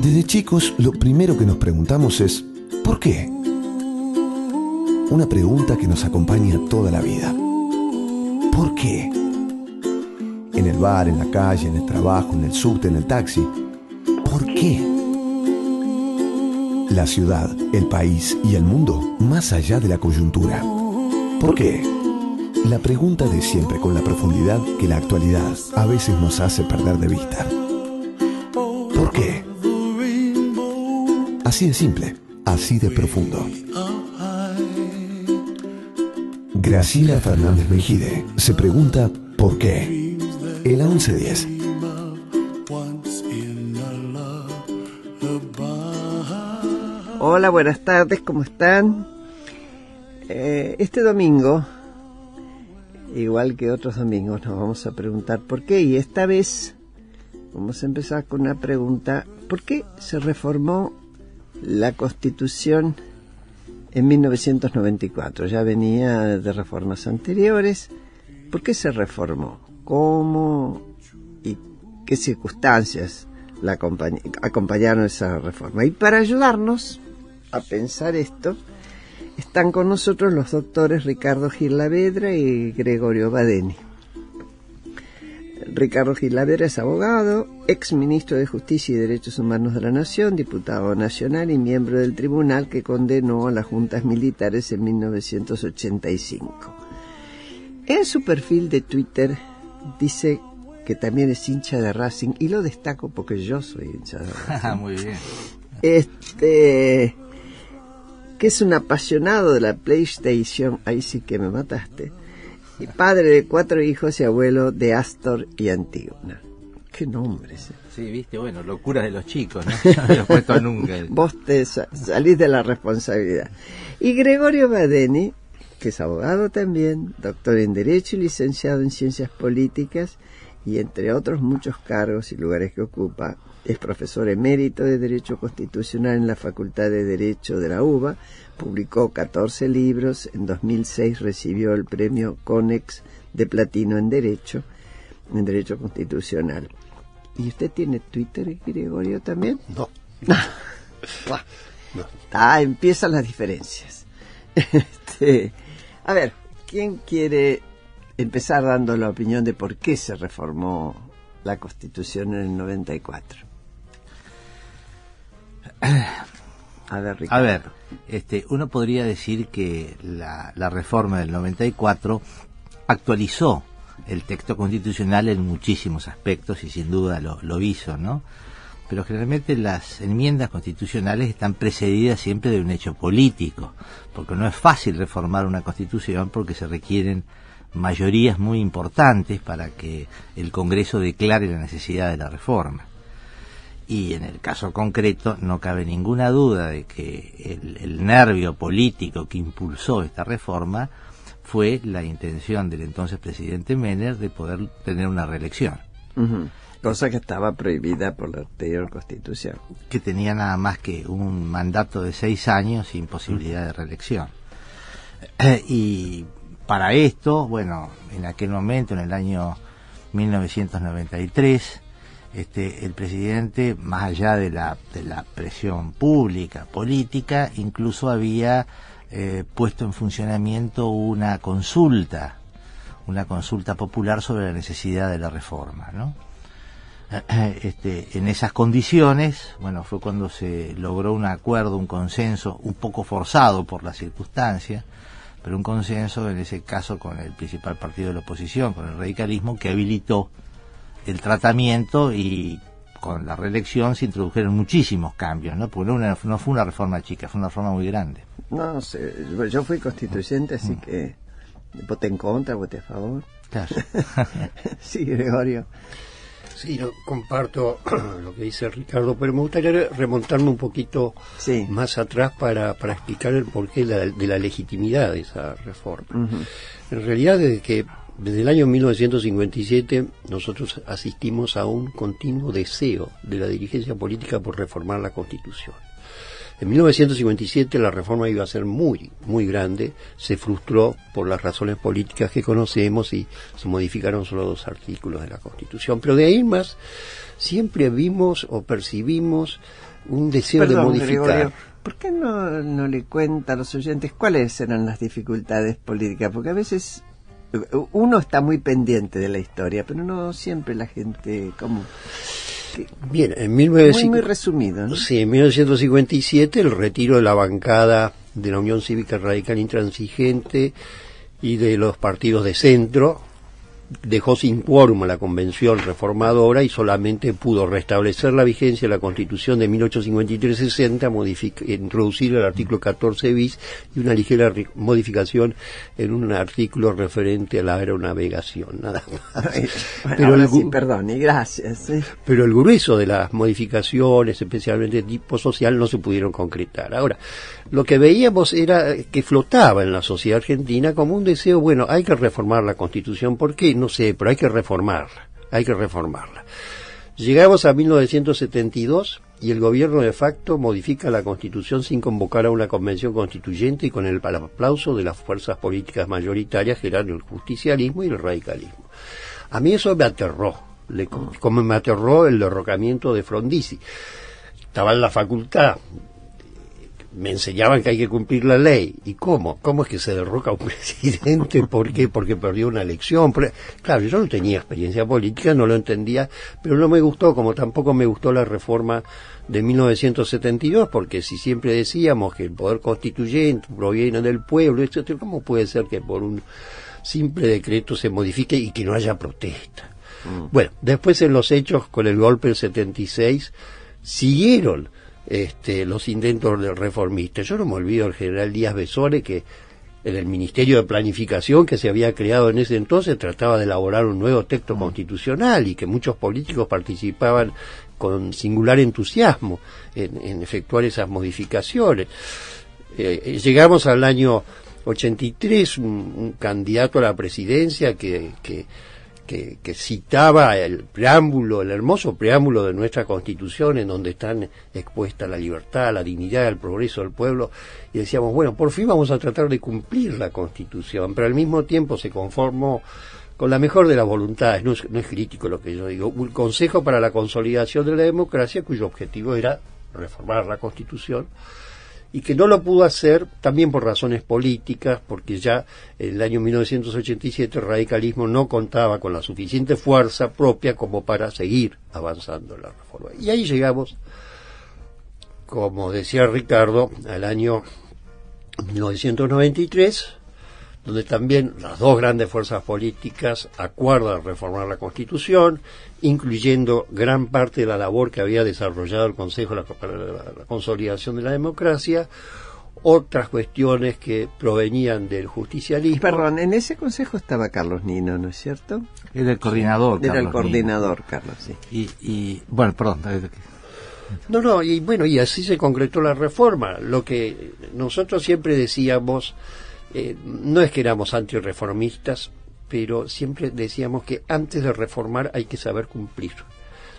Desde chicos, lo primero que nos preguntamos es ¿por qué? Una pregunta que nos acompaña toda la vida. ¿Por qué? En el bar, en la calle, en el trabajo, en el subte, en el taxi. ¿Por qué? La ciudad, el país y el mundo, más allá de la coyuntura. ¿Por qué? La pregunta de siempre con la profundidad que la actualidad a veces nos hace perder de vista. ¿Por qué? Así de simple, así de profundo. Graciela Fernández Mejide se pregunta ¿por qué? El 1110. Hola, buenas tardes, ¿cómo están? Este domingo, igual que otros domingos, nos vamos a preguntar por qué. Y esta vez vamos a empezar con una pregunta. ¿Por qué se reformó la Constitución en 1994? Ya venía de reformas anteriores. ¿Por qué se reformó? ¿Cómo y qué circunstancias la acompañaron esa reforma? Y para ayudarnos a pensar esto, están con nosotros los doctores Ricardo Gil-Lavedra y Gregorio Badeni. Ricardo Gil-Lavedra es abogado, ex ministro de Justicia y Derechos Humanos de la Nación, diputado nacional y miembro del tribunal que condenó a las juntas militares en 1985. En su perfil de Twitter dice que también es hincha de Racing, y lo destaco porque yo soy hincha de Racing. Muy bien. Que es un apasionado de la PlayStation, ahí sí que me mataste, y padre de 4 hijos y abuelo de Astor y Antígona. ¿Qué nombres? Sí, viste, bueno, locuras de los chicos, ¿no? No me lo he puesto nunca. Vos te salís de la responsabilidad. Y Gregorio Badeni, que es abogado también, doctor en Derecho y licenciado en Ciencias Políticas, y entre otros muchos cargos y lugares que ocupa, es profesor emérito de Derecho Constitucional en la Facultad de Derecho de la UBA, publicó 14 libros, en 2006 recibió el premio CONEX de Platino en Derecho Constitucional. ¿Y usted tiene Twitter, Gregorio, también? No. Empiezan las diferencias. A ver, ¿quién quiere empezar dando la opinión de por qué se reformó la Constitución en el 94? A ver, Ricardo. A ver, uno podría decir que la reforma del 94 actualizó el texto constitucional en muchísimos aspectos y sin duda lo hizo, ¿no? Pero generalmente las enmiendas constitucionales están precedidas siempre de un hecho político, porque no es fácil reformar una constitución porque se requieren mayorías muy importantes para que el Congreso declare la necesidad de la reforma. Y en el caso concreto no cabe ninguna duda de que el nervio político que impulsó esta reforma fue la intención del entonces presidente Menem de poder tener una reelección. Uh-huh. Cosa que estaba prohibida por la anterior Constitución. Que tenía nada más que un mandato de 6 años sin posibilidad de reelección. Y para esto, bueno, en aquel momento, en el año 1993, el presidente, más allá de la presión pública, política, incluso había puesto en funcionamiento una consulta popular sobre la necesidad de la reforma, ¿no? En esas condiciones, bueno, fue cuando se logró un acuerdo, un consenso, un poco forzado por las circunstancias, pero un consenso en ese caso con el principal partido de la oposición, con el radicalismo, que habilitó el tratamiento, y con la reelección se introdujeron muchísimos cambios, ¿no? Porque no fue una reforma chica, fue una reforma muy grande. No sé, yo fui constituyente, así que voté en contra, voté a favor. Claro. Sí, Gregorio. Sí, yo comparto lo que dice Ricardo, pero me gustaría remontarme un poquito más atrás para explicar el porqué de la legitimidad de esa reforma. Uh-huh. En realidad, desde el año 1957 nosotros asistimos a un continuo deseo de la dirigencia política por reformar la Constitución. En 1957 la reforma iba a ser muy, muy grande, se frustró por las razones políticas que conocemos y se modificaron solo 2 artículos de la Constitución. Pero de ahí más, siempre vimos o percibimos un deseo de modificar. Gregorio, ¿por qué no le cuenta a los oyentes cuáles eran las dificultades políticas? Porque a veces uno está muy pendiente de la historia, pero no siempre la gente... Bien, en muy resumido, ¿no? Sí, en 1957 el retiro de la bancada de la Unión Cívica Radical Intransigente y de los partidos de centro dejó sin quórum a la convención reformadora y solamente pudo restablecer la vigencia de la Constitución de 1853-60, introducir el artículo 14 bis y una ligera modificación en un artículo referente a la aeronavegación, nada más. Pero perdón y gracias. Pero el grueso de las modificaciones, especialmente de tipo social, no se pudieron concretar. Ahora, lo que veíamos era que flotaba en la sociedad argentina como un deseo, bueno, hay que reformar la Constitución. ¿Por qué? No sé, pero hay que reformarla. Llegamos a 1972 y el gobierno de facto modifica la Constitución sin convocar a una convención constituyente y con el aplauso de las fuerzas políticas mayoritarias que eran el justicialismo y el radicalismo. A mí eso me aterró, como me aterró el derrocamiento de Frondizi. Estaba en la facultad, me enseñaban que hay que cumplir la ley. ¿Y cómo? ¿Cómo es que se derroca un presidente? ¿Por qué? Porque perdió una elección. Claro, yo no tenía experiencia política, no lo entendía, pero no me gustó, como tampoco me gustó la reforma de 1972, porque si siempre decíamos que el poder constituyente proviene del pueblo, etcétera, ¿cómo puede ser que por un simple decreto se modifique y que no haya protesta? Bueno, después en los hechos, con el golpe del 76, siguieron los intentos de reformistas. Yo no me olvido del general Díaz Besore, que en el Ministerio de Planificación que se había creado en ese entonces trataba de elaborar un nuevo texto constitucional y que muchos políticos participaban con singular entusiasmo en efectuar esas modificaciones. Llegamos al año 83, un candidato a la presidencia que citaba el preámbulo, el hermoso preámbulo de nuestra Constitución, en donde están expuestas la libertad, la dignidad, el progreso del pueblo, y decíamos, bueno, por fin vamos a tratar de cumplir la Constitución, pero al mismo tiempo se conformó con la mejor de las voluntades, no es crítico lo que yo digo, un Consejo para la Consolidación de la Democracia, cuyo objetivo era reformar la Constitución, y que no lo pudo hacer también por razones políticas, porque ya en el año 1987 el radicalismo no contaba con la suficiente fuerza propia como para seguir avanzando en la reforma. Y ahí llegamos, como decía Ricardo, al año 1993, donde también las 2 grandes fuerzas políticas acuerdan reformar la Constitución, incluyendo gran parte de la labor que había desarrollado el Consejo para la Consolidación de la Democracia, otras cuestiones que provenían del justicialismo. Perdón, en ese consejo estaba Carlos Nino, ¿no es cierto? Era el coordinador. Era el coordinador, Carlos, sí. Y bueno, perdón. No, y bueno, y así se concretó la reforma. Lo que nosotros siempre decíamos, no es que éramos antirreformistas, pero siempre decíamos que antes de reformar hay que saber cumplir.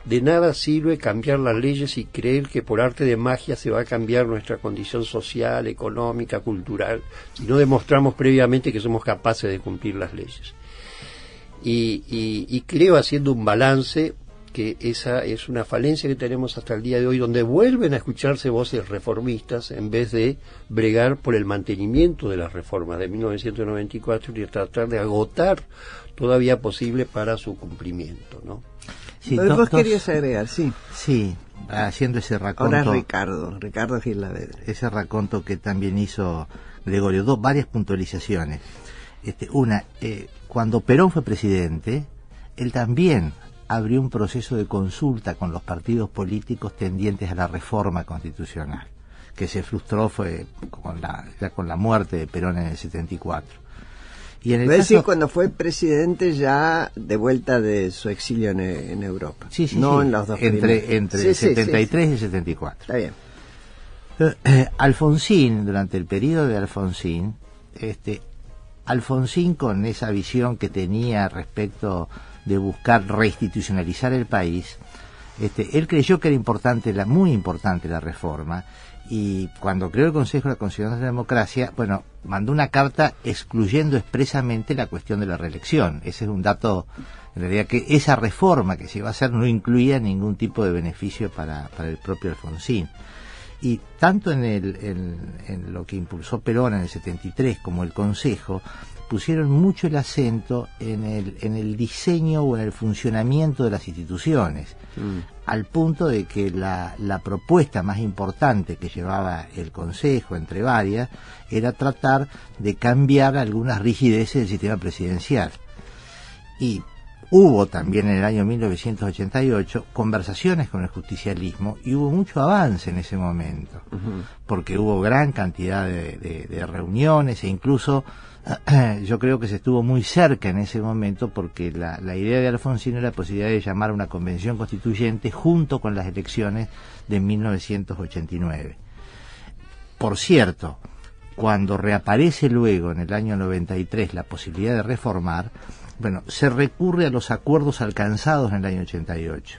De nada sirve cambiar las leyes y creer que por arte de magia se va a cambiar nuestra condición social, económica, cultural, si no demostramos previamente que somos capaces de cumplir las leyes. Y creo, haciendo un balance, que esa es una falencia que tenemos hasta el día de hoy, donde vuelven a escucharse voces reformistas en vez de bregar por el mantenimiento de las reformas de 1994 y tratar de agotar todavía posible para su cumplimiento, ¿no? Sí, vos querías agregar, sí. Sí, haciendo ese raconto. Ahora Ricardo Gilavedra. Ese raconto que también hizo Gregorio, varias puntualizaciones. Una, cuando Perón fue presidente, él también abrió un proceso de consulta con los partidos políticos tendientes a la reforma constitucional, que se frustró fue con la muerte de Perón en el 74. Y en el caso, decir, cuando fue presidente ya de vuelta de su exilio en Europa. Sí, no sí, en los dos entre el 73 y el 74. Está bien. Alfonsín, durante el periodo de Alfonsín, Alfonsín, con esa visión que tenía respecto de buscar reinstitucionalizar el país, él creyó que era muy importante la reforma, y cuando creó el Consejo de la Constitución de la Democracia, bueno, mandó una carta excluyendo expresamente la cuestión de la reelección. Ese es un dato, en realidad, que esa reforma que se iba a hacer no incluía ningún tipo de beneficio para el propio Alfonsín. Y tanto en lo que impulsó Perón en el 73 como el Consejo pusieron mucho el acento en el diseño o en el funcionamiento de las instituciones, al punto de que la propuesta más importante que llevaba el Consejo, entre varias, era tratar de cambiar algunas rigideces del sistema presidencial. Y hubo también en el año 1988 conversaciones con el justicialismo y hubo mucho avance en ese momento, porque hubo gran cantidad de reuniones e incluso yo creo que se estuvo muy cerca en ese momento, porque la idea de Alfonsín era la posibilidad de llamar a una convención constituyente junto con las elecciones de 1989. Por cierto, cuando reaparece luego en el año 93 la posibilidad de reformar, bueno, se recurre a los acuerdos alcanzados en el año 88.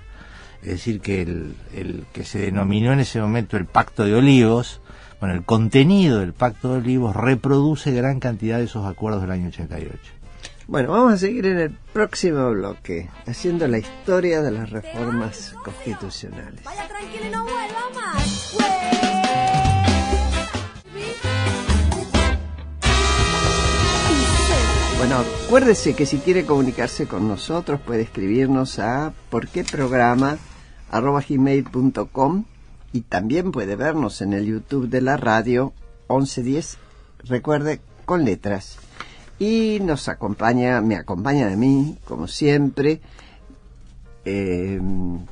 Es decir, que el que se denominó en ese momento el Pacto de Olivos, bueno, el contenido del Pacto de Olivos reproduce gran cantidad de esos acuerdos del año 88. Bueno, vamos a seguir en el próximo bloque, haciendo la historia de las reformas constitucionales. Vaya tranquilo y no vuelva más. Bueno, acuérdese que si quiere comunicarse con nosotros puede escribirnos a porqueprograma@gmail.com y también puede vernos en el YouTube de la radio 1110, recuerde, con letras. Y me acompaña de mí, como siempre,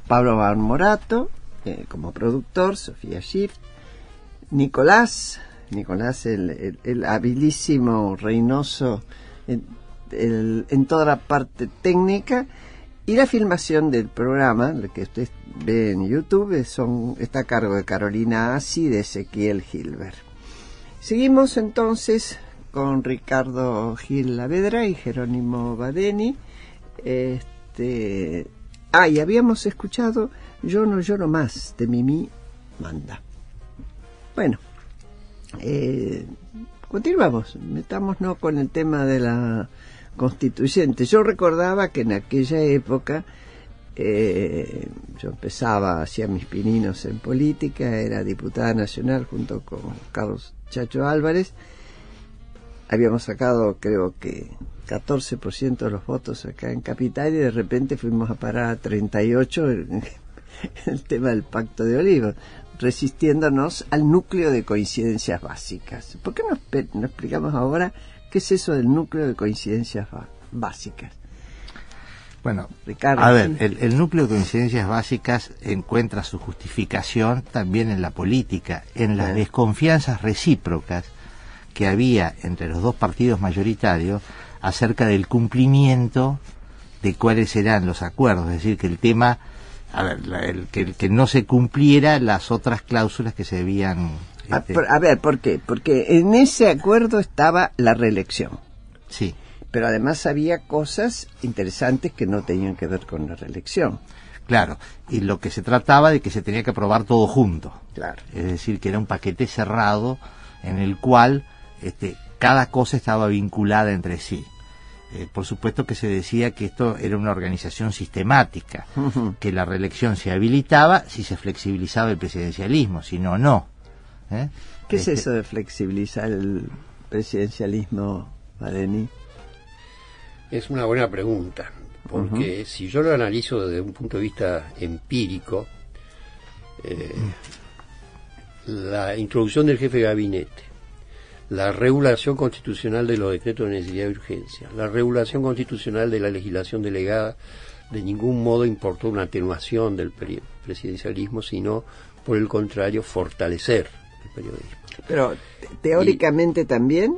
Pablo Barmorato, como productor, Sofía Schiff, Nicolás, el habilísimo Reynoso en toda la parte técnica, y la filmación del programa, lo que usted ve en YouTube, está a cargo de Carolina Assi y de Ezequiel Gilbert. Seguimos entonces con Ricardo Gil Lavedra y Jerónimo Badeni. Y habíamos escuchado Yo no lloro más, de Mimi Manda. Bueno, continuamos, metámonos con el tema de la constituyente. Yo recordaba que en aquella época yo hacía mis pininos en política, era diputada nacional junto con Carlos Chacho Álvarez. Habíamos sacado, creo que 14% de los votos acá en Capital, y de repente fuimos a parar a 38% en el tema del Pacto de Olivos, resistiéndonos al núcleo de coincidencias básicas. ¿Por qué no explicamos ahora qué es eso del núcleo de coincidencias básicas? Bueno, Ricardo, a ver, el núcleo de coincidencias básicas encuentra su justificación también en la política, en las desconfianzas recíprocas que había entre los dos partidos mayoritarios acerca del cumplimiento de cuáles eran los acuerdos. Es decir, que el tema, que no se cumpliera las otras cláusulas que se debían... A ver, ¿por qué? Porque en ese acuerdo estaba la reelección. Sí. Pero además había cosas interesantes que no tenían que ver con la reelección. Claro, y lo que se trataba de que se tenía que aprobar todo junto. Claro. Es decir, que era un paquete cerrado en el cual cada cosa estaba vinculada entre sí. Por supuesto que se decía que esto era una organización sistemática, que la reelección se habilitaba si se flexibilizaba el presidencialismo, si no, no. ¿Qué es eso de flexibilizar el presidencialismo, Badeni? Es una buena pregunta, porque si yo lo analizo desde un punto de vista empírico, la introducción del jefe de gabinete, la regulación constitucional de los decretos de necesidad y urgencia, la regulación constitucional de la legislación delegada, de ningún modo importó una atenuación del presidencialismo, sino, por el contrario, fortalecer el periodismo. Pero, ¿teóricamente también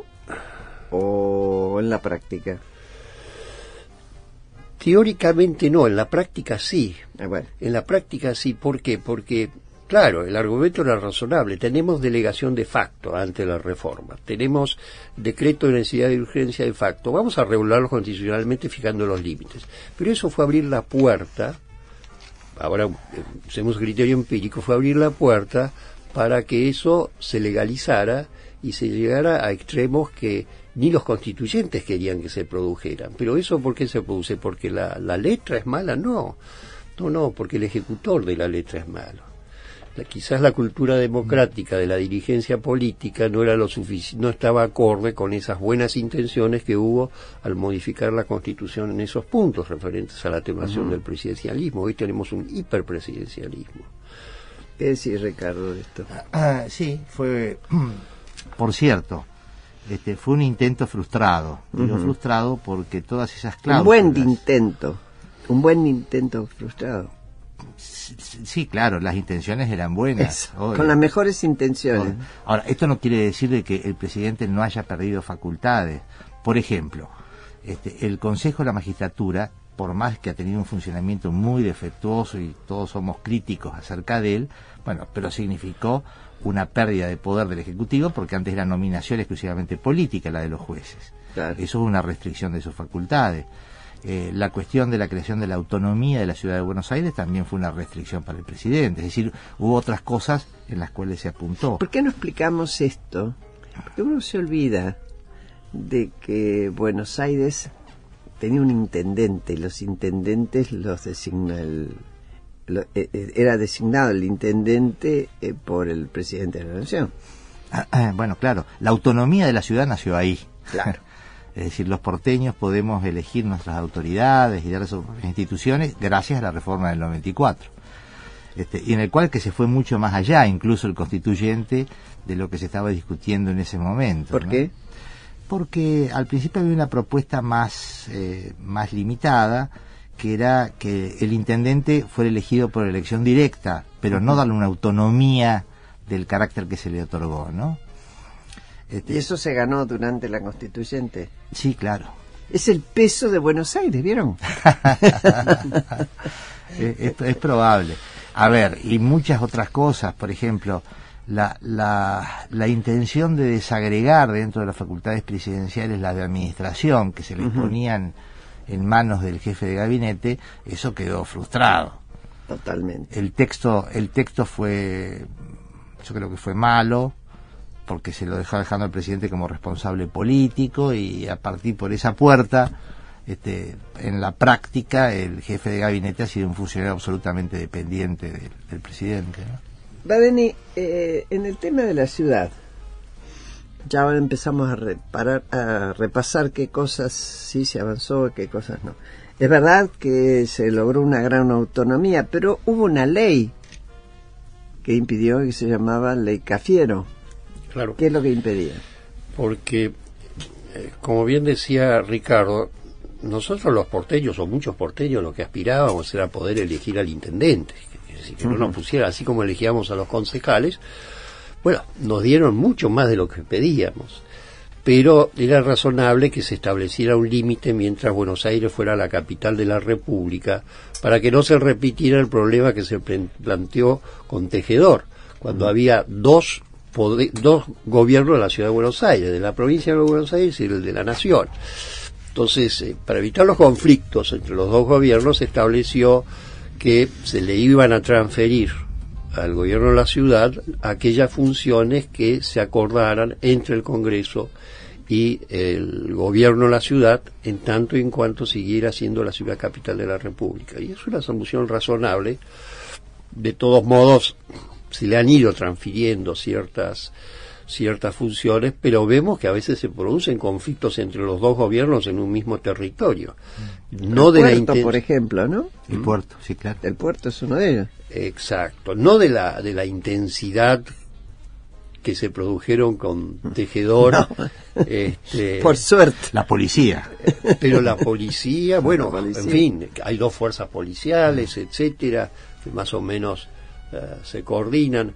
o en la práctica? Teóricamente no, en la práctica sí. Bueno. En la práctica sí, ¿por qué? Porque, claro, el argumento era razonable. Tenemos delegación de facto ante la reforma. Tenemos decreto de necesidad y urgencia de facto. Vamos a regularlo constitucionalmente fijando los límites. Pero eso fue abrir la puerta, ahora usemos criterio empírico, fue abrir la puerta para que eso se legalizara y se llegara a extremos que ni los constituyentes querían que se produjeran. Pero eso, ¿por qué se produce? ¿Porque la letra es mala? No, porque el ejecutor de la letra es malo. Quizás la cultura democrática de la dirigencia política no era no estaba acorde con esas buenas intenciones que hubo al modificar la Constitución en esos puntos referentes a la atenuación del presidencialismo. Hoy tenemos un hiperpresidencialismo. ¿Qué decís, Ricardo, de esto? Sí, fue, por cierto, fue un intento frustrado. Digo frustrado porque todas esas cláusulas... Un buen intento frustrado. Sí, claro, las intenciones eran buenas. Con las mejores intenciones. Ahora, esto no quiere decir de que el presidente no haya perdido facultades. Por ejemplo, el Consejo de la Magistratura, por más que ha tenido un funcionamiento muy defectuoso y todos somos críticos acerca de él, bueno, pero significó una pérdida de poder del Ejecutivo porque antes era nominación exclusivamente política la de los jueces. Claro. Eso es una restricción de sus facultades. La cuestión de la creación de la autonomía de la Ciudad de Buenos Aires también fue una restricción para el presidente. Es decir, hubo otras cosas en las cuales se apuntó. ¿Por qué no explicamos esto? Porque uno se olvida de que Buenos Aires tenía un intendente y los intendentes los designa era designado el intendente por el presidente de la Nación. Bueno, claro, la autonomía de la ciudad nació ahí. Claro. Es decir, los porteños podemos elegir nuestras autoridades y dar sus instituciones gracias a la reforma del 94. Y en el cual que se fue mucho más allá, incluso el constituyente, de lo que se estaba discutiendo en ese momento. ¿Por qué? Porque al principio había una propuesta más limitada, que era que el intendente fuera elegido por elección directa, pero no darle una autonomía del carácter que se le otorgó, ¿no? ¿Y eso se ganó durante la constituyente? Sí, claro. Es el peso de Buenos Aires, ¿vieron? es probable. A ver, y muchas otras cosas, por ejemplo, la intención de desagregar dentro de las facultades presidenciales la de administración, que se les ponían en manos del jefe de gabinete, eso quedó frustrado. Totalmente. El texto fue, yo creo que fue malo, porque se lo dejando al presidente como responsable político y a partir por esa puerta, en la práctica, el jefe de gabinete ha sido un funcionario absolutamente dependiente del presidente, ¿no? Badeni, en el tema de la ciudad, ya ahora empezamos a repasar qué cosas sí se avanzó, qué cosas no. Es verdad que se logró una gran autonomía, pero hubo una ley que impidió, que se llamaba Ley Cafiero. Claro. ¿Qué es lo que impedía? Porque, como bien decía Ricardo, nosotros los porteños, o muchos porteños, lo que aspirábamos era poder elegir al intendente, es decir, que no nos pusiera así como elegíamos a los concejales. Bueno, nos dieron mucho más de lo que pedíamos, pero era razonable que se estableciera un límite mientras Buenos Aires fuera la capital de la República, para que no se repitiera el problema que se planteó con Tejedor, cuando había dos gobiernos de la Ciudad de Buenos Aires, de la provincia de Buenos Aires y el de la Nación. Entonces, para evitar los conflictos entre los dos gobiernos, se estableció que se le iban a transferir al gobierno de la ciudad aquellas funciones que se acordaran entre el Congreso y el gobierno de la ciudad, en tanto y en cuanto siguiera siendo la ciudad capital de la República. Y es una solución razonable. De todos modos, se le han ido transfiriendo ciertas funciones, pero vemos que a veces se producen conflictos entre los dos gobiernos en un mismo territorio. No el puerto, por ejemplo, ¿no? El puerto, sí, claro. El puerto es uno de ellos. Exacto. No de la intensidad que se produjeron con Tejedor. No. Por suerte. La policía. Pero la policía, bueno, en fin, hay dos fuerzas policiales, etcétera, que más o menos se coordinan,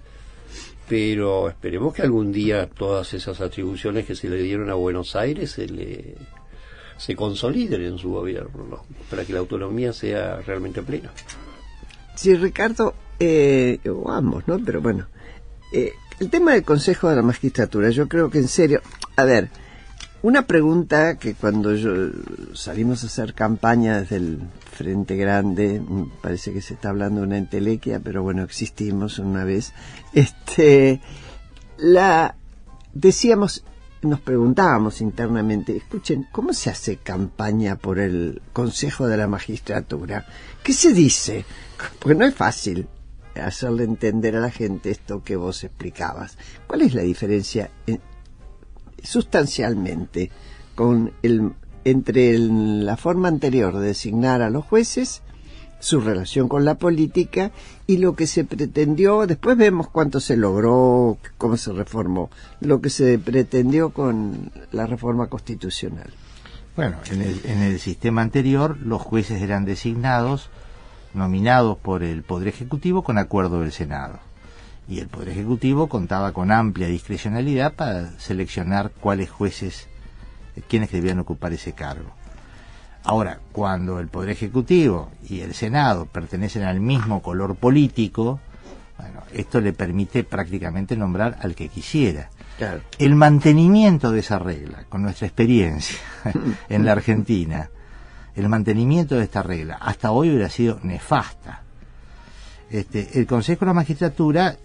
pero esperemos que algún día todas esas atribuciones que se le dieron a Buenos Aires se consoliden en su gobierno, ¿no? Para que la autonomía sea realmente plena. Sí, Ricardo, o ambos, ¿no? Pero bueno, el tema del Consejo de la Magistratura, yo creo que en serio, a ver, una pregunta que cuando salimos a hacer campaña desde el frente grande, parece que se está hablando de una entelequia, pero bueno, existimos una vez. Decíamos, nos preguntábamos internamente, escuchen, ¿cómo se hace campaña por el Consejo de la Magistratura? ¿Qué se dice? Porque no es fácil hacerle entender a la gente esto que vos explicabas. ¿Cuál es la diferencia sustancialmente entre la forma anterior de designar a los jueces, su relación con la política y lo que se pretendió? Después vemos cuánto se logró, cómo se reformó, lo que se pretendió con la reforma constitucional. Bueno, en el sistema anterior los jueces eran designados, nominados por el Poder Ejecutivo con acuerdo del Senado. Y el Poder Ejecutivo contaba con amplia discrecionalidad para seleccionar cuáles jueces, quienes debían ocupar ese cargo. Ahora, cuando el Poder Ejecutivo y el Senado pertenecen al mismo color político, bueno, esto le permite prácticamente nombrar al que quisiera. Claro. El mantenimiento de esa regla, con nuestra experiencia en la Argentina, el mantenimiento de esta regla hasta hoy hubiera sido nefasta. El Consejo de la Magistratura,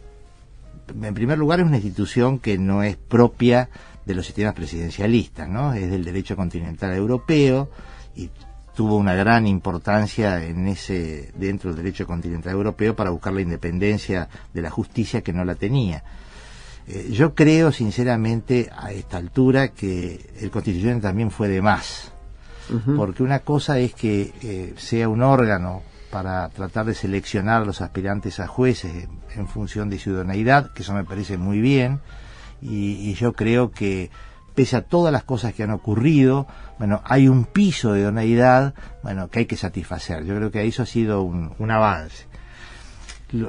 en primer lugar, es una institución que no es propia de los sistemas presidencialistas, ¿no? Es del derecho continental europeo y tuvo una gran importancia dentro del derecho continental europeo para buscar la independencia de la justicia, que no la tenía. Yo creo sinceramente a esta altura que el Constitucional también fue de más, porque una cosa es que sea un órgano para tratar de seleccionar a los aspirantes a jueces en función de su idoneidad, que eso me parece muy bien, y yo creo que pese a todas las cosas que han ocurrido, bueno, hay un piso de idoneidad, bueno, que hay que satisfacer. Yo creo que eso ha sido un avance.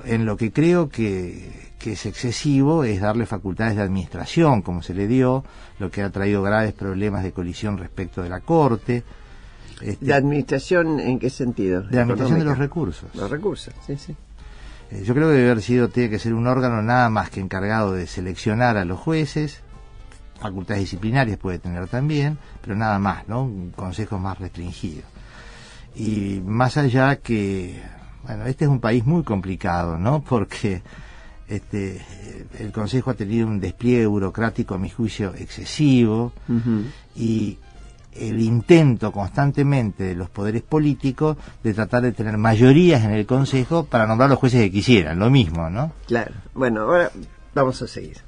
En lo que creo que es excesivo es darle facultades de administración, como se le dio, lo que ha traído graves problemas de colisión respecto de la Corte. ¿De administración en qué sentido? De administración de los recursos. Los recursos, sí, sí. Yo creo que tiene que ser un órgano nada más que encargado de seleccionar a los jueces, facultades disciplinarias puede tener también, pero nada más, ¿no? Un consejo más restringido. Y más allá que, bueno, este es un país muy complicado, ¿no? Porque el Consejo ha tenido un despliegue burocrático, a mi juicio, excesivo, y el intento constantemente de los poderes políticos de tratar de tener mayorías en el Consejo para nombrar los jueces que quisieran, lo mismo, ¿no? Claro. Bueno, ahora vamos a seguir.